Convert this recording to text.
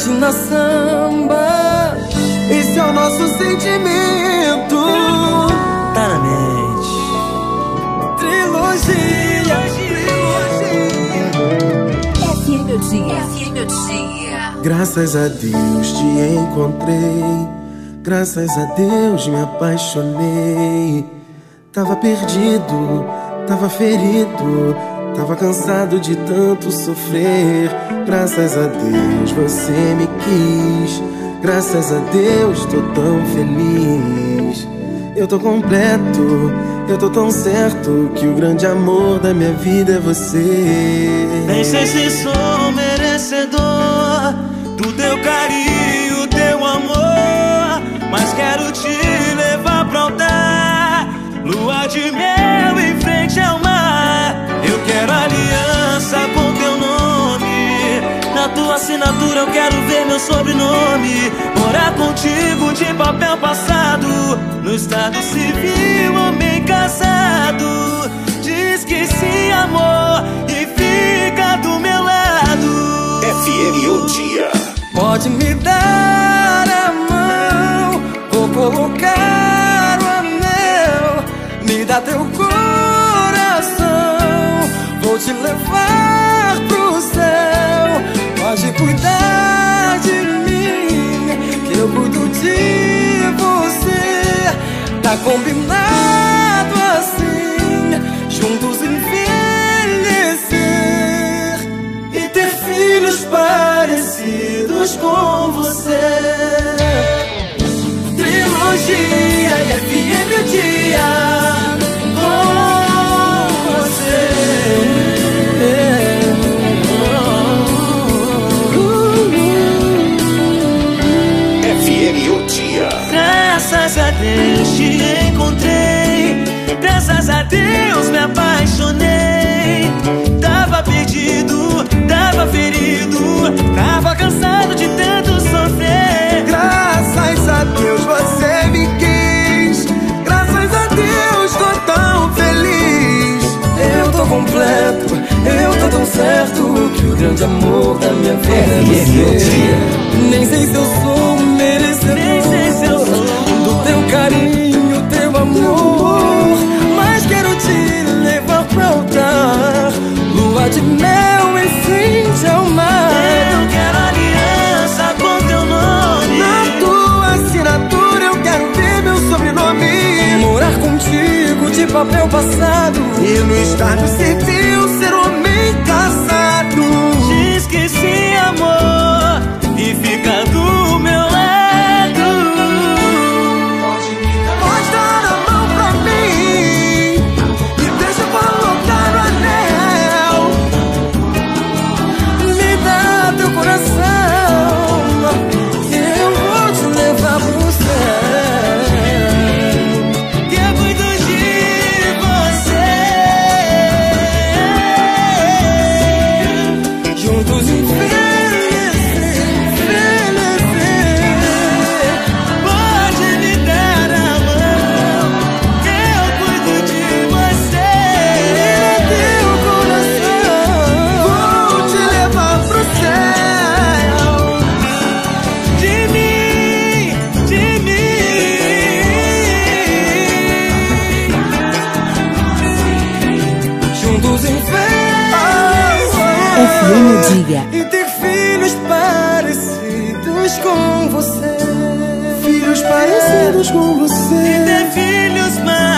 imagina samba. Esse é o nosso sentimento. Tá na mente. Trilogia. Esse é meu dia. Esse é meu dia. Graças a Deus te encontrei. Graças a Deus me apaixonei. Tava perdido, tava ferido, tava cansado de tanto sofrer. Graças a Deus você me quis. Graças a Deus tô tão feliz. Eu tô completo, eu tô tão certo que o grande amor da minha vida é você. Nem sei se sou merecedor do teu carinho, teu amor, mas quero te levar pra altar, lua de mel em frente ao mar. Eu quero aliança com teu nome, na tua assinatura eu quero ver meu sobrenome. Morar contigo de papel passado, no estado civil, homem casado. Diz que sim, amor, e fica do meu lado. FM O Dia. Pode me dar a mão, vou colocar o anel. Me dá teu coração, vou te levar pro céu. Pode cuidar de mim, que eu cuido de você. Tá combinado assim, juntos envelhecer e ter filhos parecidos com você. Trilogia e FM O Dia com você. FM O Dia. Graças a Deus te encontrei, graças a Deus me apaixonei. Tava perdido, tava ferido, tava cansado de tanto sofrer. Graças a Deus você me quis. Graças a Deus tô tão feliz. Eu tô completo, eu tô tão certo que o grande amor da minha vida é você. Nem sei se eu sou merecedor, Nem sei se eu sou do teu carinho, teu amor, mas quero te levar pra altar, lua de mel em frente ao mar. Eu quero aliança com teu nome, Na tua assinatura eu quero ver meu sobrenome. Morar contigo de papel passado e no estado civil ser homem casado. diz que sim, amor, e fica do meu lado. Pode dar a mão pra mim e deixa eu colocar o anel. Me dá teu coração, eu vou te levar pro céu. Que eu cuido de você. Juntos envelhecer, envelhecer. Pode me dar a mão, que eu cuido de você. Teu coração, vou te levar pro céu. De mim, de mim. Juntos FM O Dia. e ter filhos parecidos com você. Filhos parecidos com E você. ter filhos mais